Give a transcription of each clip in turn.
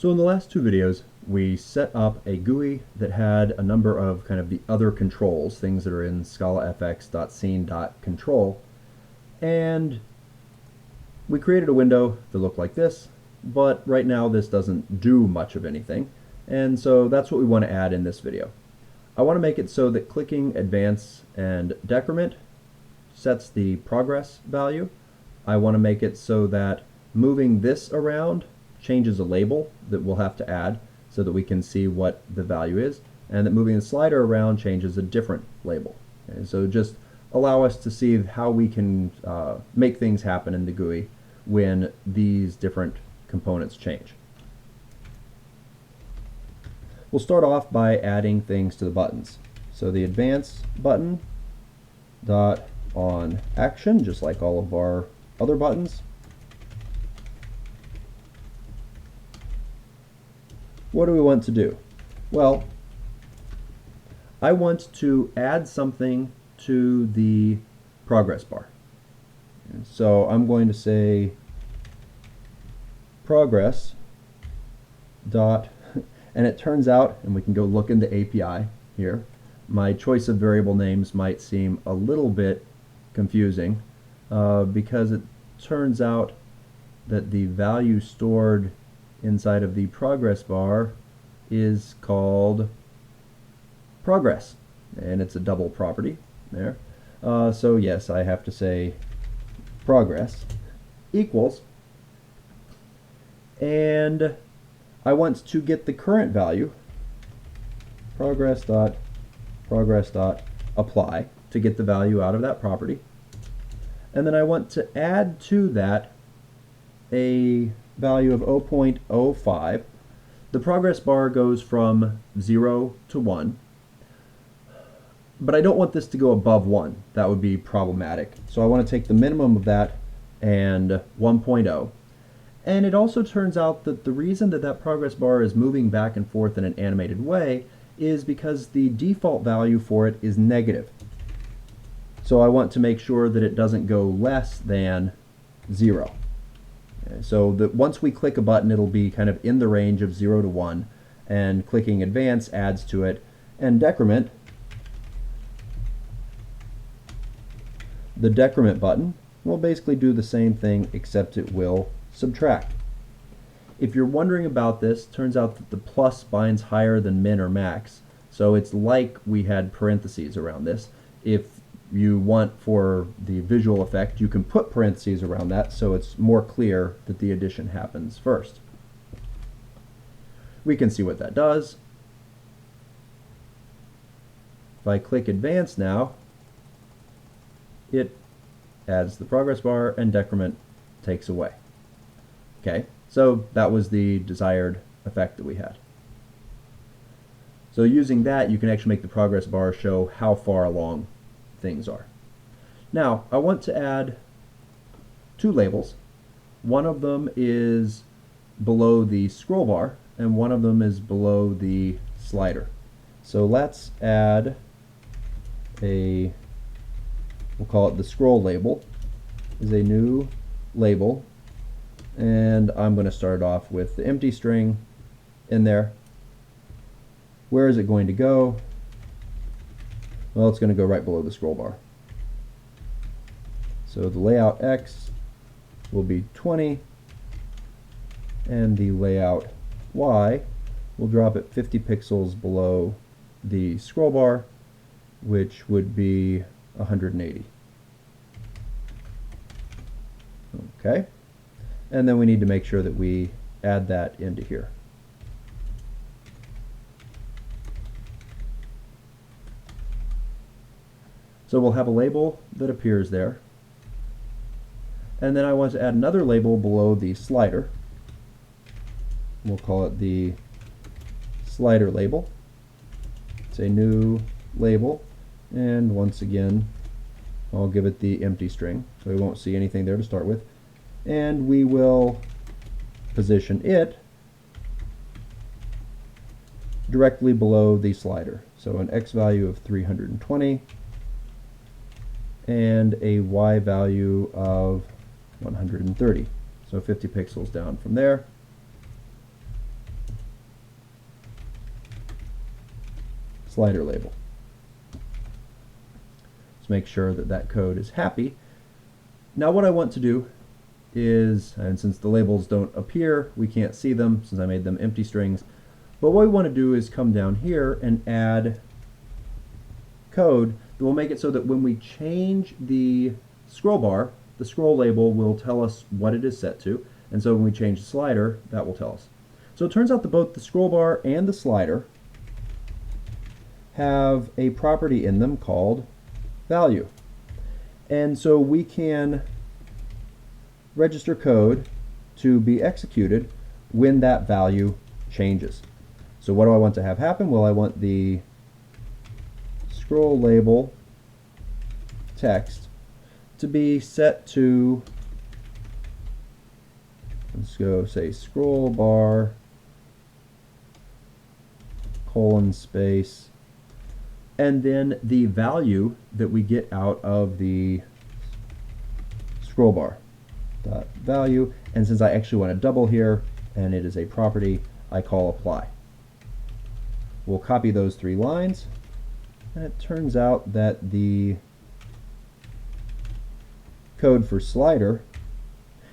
So in the last two videos, we set up a GUI that had a number of kind of the other controls, things that are in ScalaFX.scene.control, and we created a window that looked like this, but right now this doesn't do much of anything, and so that's what we want to add in this video. I want to make it so that clicking Advance and Decrement sets the progress value. I want to make it so that moving this around changes a label that we'll have to add so that we can see what the value is, and that moving the slider around changes a different label. Okay, so just allow us to see how we can make things happen in the GUI when these different components change. We'll start off by adding things to the buttons. So the Advance button dot on action, just like all of our other buttons. What do we want to do? Well, I want to add something to the progress bar. And so I'm going to say progress dot, and it turns out, and we can go look in the API here, my choice of variable names might seem a little bit confusing because it turns out that the value stored inside of the progress bar is called progress, and it's a double property there. So yes, I have to say progress equals, and I want to get the current value, progress dot apply, to get the value out of that property, and then I want to add to that a value of 0.05. The progress bar goes from 0 to 1, but I don't want this to go above 1. That would be problematic. So I want to take the minimum of that and 1.0. And it also turns out that the reason that that progress bar is moving back and forth in an animated way is because the default value for it is negative. So I want to make sure that it doesn't go less than 0. So that once we click a button, it'll be kind of in the range of 0 to 1, and clicking Advance adds to it, and Decrement, the Decrement button will basically do the same thing, except it will subtract. If you're wondering about this, turns out that the plus binds higher than min or max, so it's like we had parentheses around this. If you want for the visual effect, you can put parentheses around that so it's more clear that the addition happens first. We can see what that does. If I click Advance now, it adds the progress bar and Decrement takes away. Okay, so that was the desired effect that we had. So using that, you can actually make the progress bar show how far along things are. Now, I want to add two labels. One of them is below the scroll bar, and one of them is below the slider. So let's add we'll call it the scroll label, is a new label, and I'm going to start off with the empty string in there. Where is it going to go? Well, it's going to go right below the scroll bar. So the layout X will be 20, and the layout Y will drop it 50 pixels below the scroll bar, which would be 180. Okay, and then we need to make sure that we add that into here. So we'll have a label that appears there, and then I want to add another label below the slider. We'll call it the slider label. It's a new label, and once again I'll give it the empty string, so we won't see anything there to start with, and we will position it directly below the slider. So an X value of 320 and a Y value of 130. So 50 pixels down from there. slider label. Let's make sure that that code is happy. Now what I want to do is, and since the labels don't appear, we can't see them since I made them empty strings, but what we want to do is come down here and add code that will make it so that when we change the scroll bar, the scroll label will tell us what it is set to, and so when we change the slider, that will tell us. So it turns out that both the scroll bar and the slider have a property in them called value. And so we can register code to be executed when that value changes. So what do I want to have happen? Well, I want the scroll label text to be set to, let's go say scroll bar colon space, and then the value that we get out of the scroll bar dot value, and since I actually want a double here and it is a property, I call apply. We'll copy those 3 lines, and it turns out that the code for slider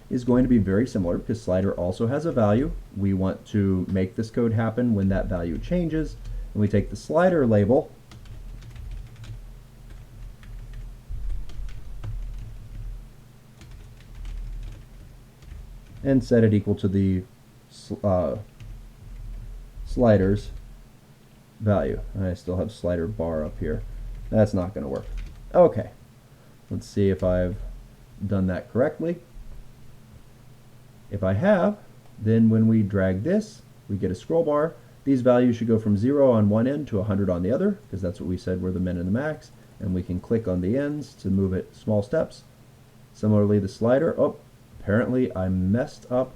is going to be very similar because slider also has a value. We want to make this code happen when that value changes, and we take the slider label and set it equal to the slider's value. I still have slider bar up here. That's not going to work. Okay, let's see if I've done that correctly. If I have, then when we drag this, we get a scroll bar. These values should go from 0 on one end to 100 on the other, because that's what we said were the min and the max, and we can click on the ends to move it small steps. Similarly, the slider, oh, apparently I messed up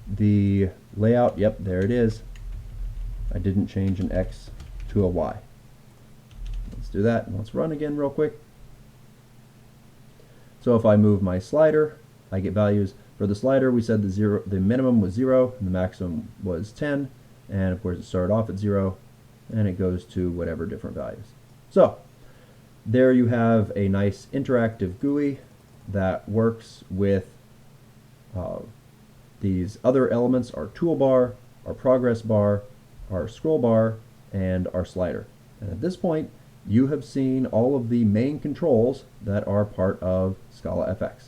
the layout. Yep, there it is. I didn't change an X to a Y. Let's do that, and let's run again real quick. So if I move my slider, I get values. For the slider, we said the minimum was 0 and the maximum was 10, and of course it started off at 0 and it goes to whatever different values. So there you have a nice interactive GUI that works with these other elements, our toolbar, our progress bar, our scroll bar, and our slider. And at this point, you have seen all of the main controls that are part of ScalaFX.